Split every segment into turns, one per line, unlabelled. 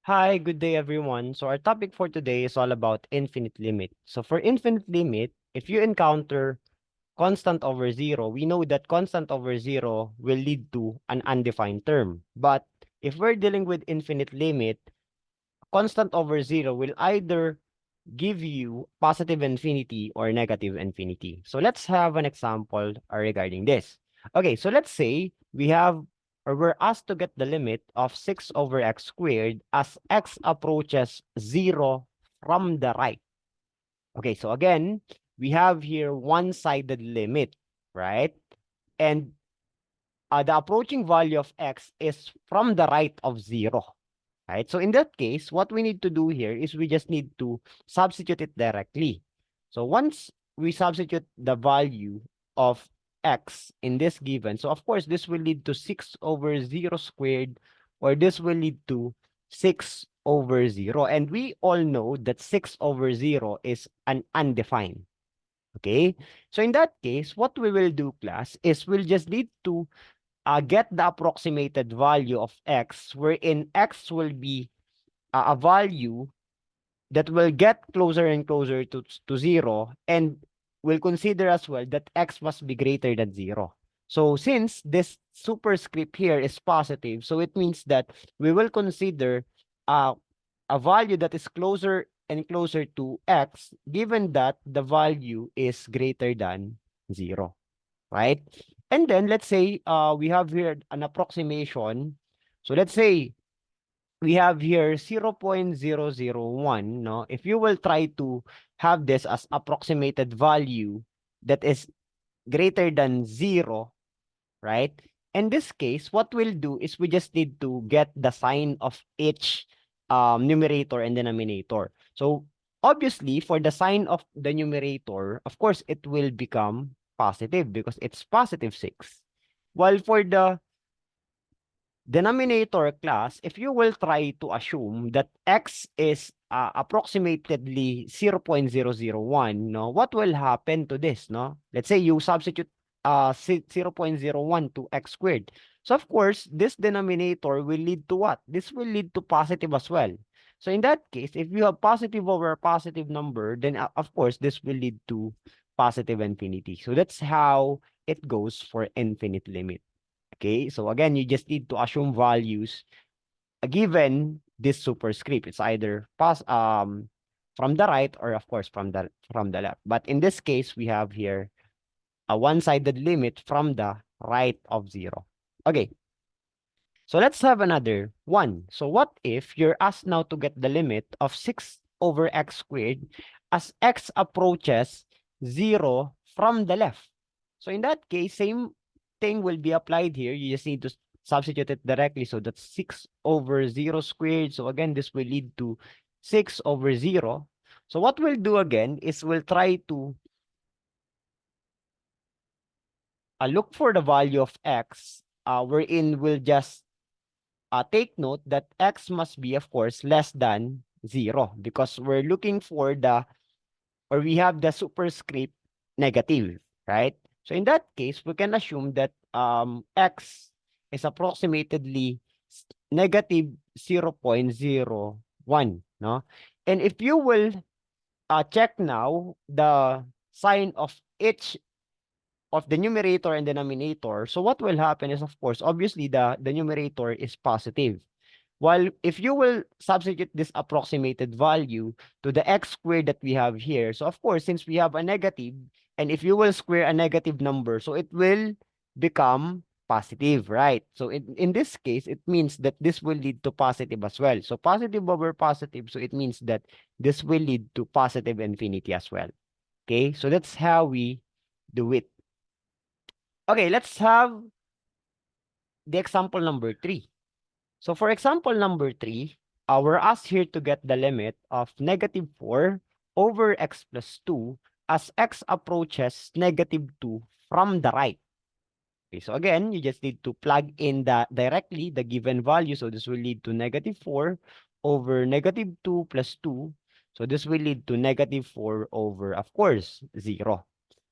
Hi, good day everyone. So our topic for today is all about infinite limit. So for infinite limit, if you encounter constant over zero, we know that constant over zero will lead to an undefined term. But if we're dealing with infinite limit, constant over zero will either give you positive infinity or negative infinity. So let's have an example regarding this. Okay, so let's say we have or we're asked to get the limit of 6 over x squared as x approaches 0 from the right. Okay, so again, we have here one-sided limit, right? And the approaching value of x is from the right of 0. Right? So in that case, what we need to do here is we just need to substitute it directly. So once we substitute the value of x in this given, so of course this will lead to 6 over 0 squared, or this will lead to 6 over 0. And we all know that 6 over 0 is an undefined. Okay? So in that case, what we will do, class, is we'll just need to get the approximated value of x, wherein x will be a value that will get closer and closer to 0, and we'll consider as well that x must be greater than 0. So since this superscript here is positive, so it means that we will consider uh, a value that is closer and closer to x, given that the value is greater than 0, right? And then let's say we have here an approximation. So let's say we have here 0.001, no? If you will try to have this as approximated value that is greater than 0, right? In this case, what we'll do is we just need to get the sign of each numerator and denominator. So obviously, for the sign of the numerator, of course, it will become positive because it's positive 6. While for the denominator, class, if you will try to assume that x is approximately 0.001, no, what will happen to this, no? Let's say you substitute 0.01 to x squared. So of course, this denominator will lead to what? This will lead to positive as well. So in that case, if you have positive over a positive number, then of course, this will lead to positive infinity. So that's how it goes for infinite limit. Okay, so again, you just need to assume values given this superscript. It's either from the right or of course from the left. But in this case, we have here a one-sided limit from the right of 0. Okay, so let's have another one. So what if you're asked now to get the limit of 6 over x squared as x approaches 0 from the left? So in that case, same thing will be applied here. You just need to substitute it directly. So that's 6 over 0 squared. So again, this will lead to 6 over 0. So what we'll do again is we'll try to look for the value of x, wherein we'll just take note that x must be, of course, less than 0 because we're looking for or we have the superscript negative, right? So in that case, we can assume that x is approximately negative 0.01, no? And if you will check now the sign of each of the numerator and denominator, so what will happen is, of course, obviously the numerator is positive. While if you will substitute this approximated value to the x squared that we have here, so of course, since we have a negative, and if you will square a negative number, so it will become positive, right? So in this case, it means that this will lead to positive as well. So positive over positive, so it means that this will lead to positive infinity as well. Okay, so that's how we do it. Okay, let's have the example number 3. So for example number 3, we're asked here to get the limit of negative 4 over x plus 2 as x approaches negative 2 from the right. Okay, so again, you just need to plug in directly the given value. So this will lead to negative 4 over negative 2 plus 2. So this will lead to negative 4 over, of course, 0.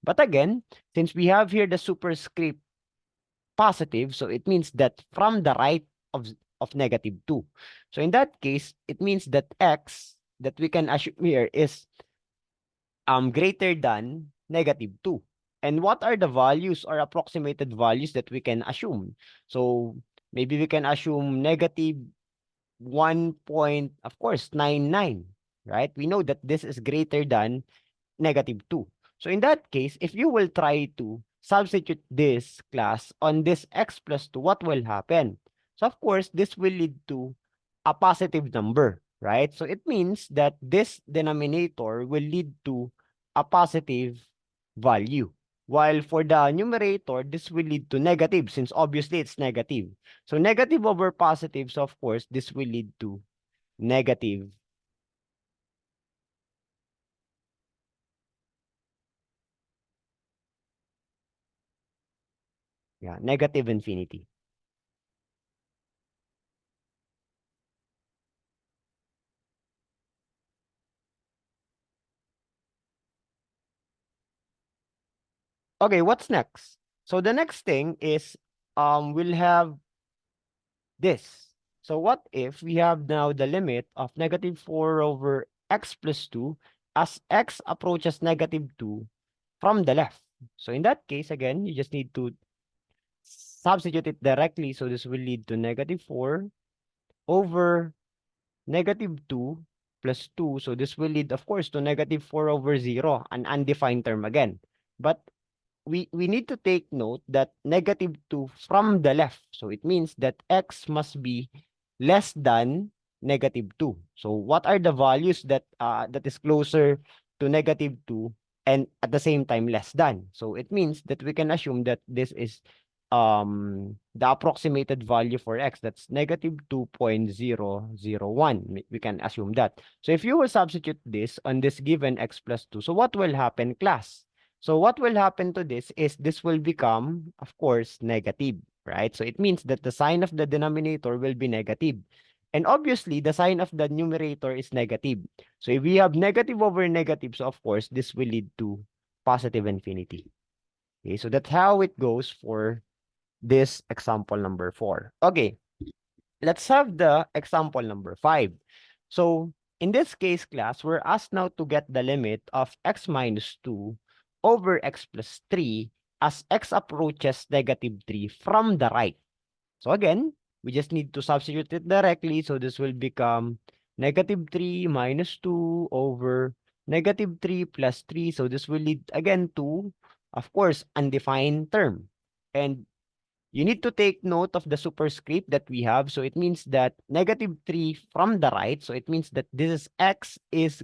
But again, since we have here the superscript positive, so it means that from the right of negative 2. So in that case, it means that x that we can assume here is greater than negative 2. And what are the values or approximated values that we can assume? So maybe we can assume negative 1 point, of course, 99, right? We know that this is greater than negative 2. So in that case, if you will try to substitute this class on this x plus 2, what will happen? So of course, this will lead to a positive number, right? So it means that this denominator will lead to a positive value. While for the numerator, this will lead to negative since obviously it's negative. So negative over positive, so of course, this will lead to negative. Yeah, negative infinity. Okay, what's next? So the next thing is we'll have this. So what if we have now the limit of negative 4 over x plus 2 as x approaches negative 2 from the left. So in that case, again, you just need to substitute it directly. So this will lead to negative 4 over negative 2 plus 2. So this will lead, of course, to negative 4 over 0, an undefined term again. But we need to take note that negative 2 from the left. So it means that x must be less than negative 2. So what are the values that that is closer to negative 2 and at the same time less than? So it means that we can assume that this is the approximated value for x, that's negative 2.001. We can assume that. So if you will substitute this on this given x plus 2, so what will happen, class? So what will happen to this is this will become, of course, negative, right? So it means that the sign of the denominator will be negative. And obviously, the sign of the numerator is negative. So if we have negative over negative, so of course, this will lead to positive infinity. Okay, so that's how it goes for this example number 4. Okay, let's have the example number 5. So in this case, class, we're asked now to get the limit of x minus 2 over x plus 3 as x approaches negative 3 from the right. So again, we just need to substitute it directly. So this will become negative 3 minus 2 over negative 3 plus 3. So this will lead again to, of course, undefined term. And you need to take note of the superscript that we have. So it means that negative 3 from the right. So it means that this is x is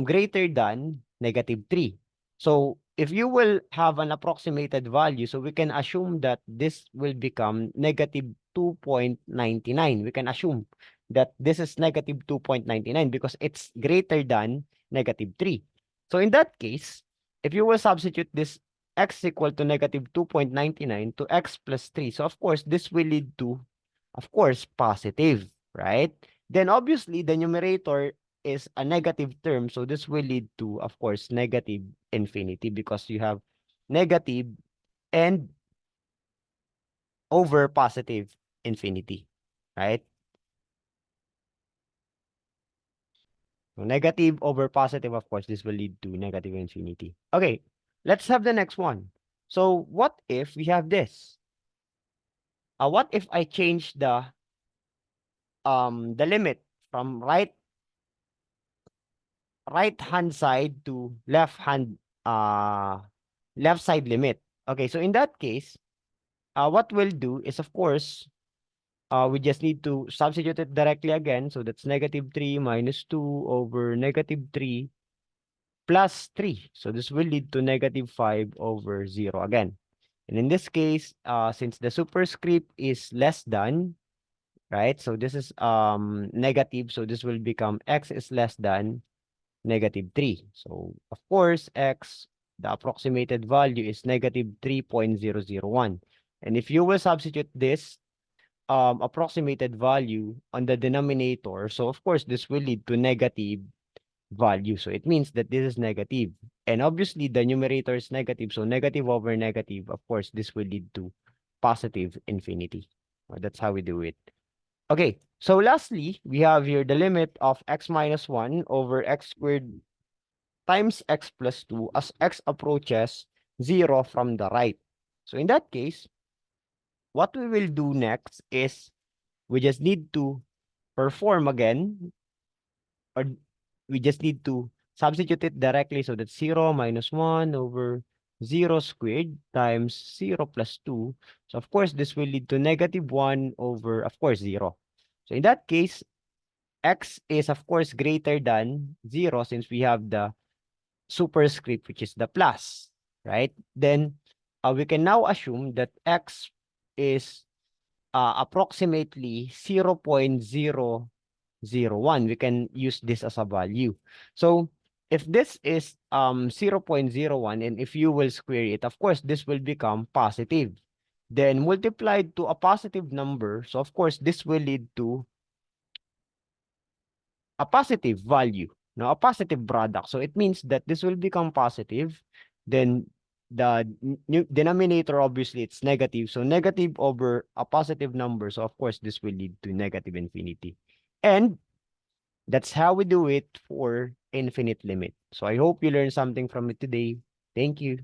greater than negative 3. So if you will have an approximated value, so we can assume that this will become negative 2.99. We can assume that this is negative 2.99 because it's greater than negative 3. So in that case, if you will substitute this x equal to negative 2.99 to x plus 3, so of course, this will lead to, of course, positive, right? Then obviously, the numerator is a negative term. So this will lead to, of course, negative infinity because you have negative and over positive infinity, right? So negative over positive, of course, this will lead to negative infinity. Okay, let's have the next one. So what if we have this? What if I change the limit from right hand side to left side limit? Okay, so in that case, what we'll do is, of course, we just need to substitute it directly again. So that's negative 3 minus 2 over negative 3 plus 3. So this will lead to negative 5 over 0 again. And in this case, since the superscript is less than, right? So this is negative. So this will become x is less than negative 3. So of course, x, the approximated value is negative 3.001. And if you will substitute this approximated value on the denominator, so of course, this will lead to negative value. So it means that this is negative. And obviously, the numerator is negative. So negative over negative, of course, this will lead to positive infinity. That's how we do it. Okay, so lastly, we have here the limit of x minus 1 over x squared times x plus 2 as x approaches 0 from the right. So in that case, what we will do next is we just need to perform again, or we just need to substitute it directly. So that's 0 minus 1 over 0 squared times 0 plus 2. So of course, this will lead to negative 1 over, of course, 0. So in that case, x is of course greater than 0 since we have the superscript, which is the plus, right? Then we can now assume that x is approximately 0.001. We can use this as a value. So if this is 0.01 and if you will square it, of course, this will become positive. Then multiplied to a positive number. So of course, this will lead to a positive value, no, a positive product. So it means that this will become positive. Then the new denominator, obviously, it's negative. So negative over a positive number. So of course, this will lead to negative infinity. And that's how we do it for infinite limit. So I hope you learned something from it today. Thank you.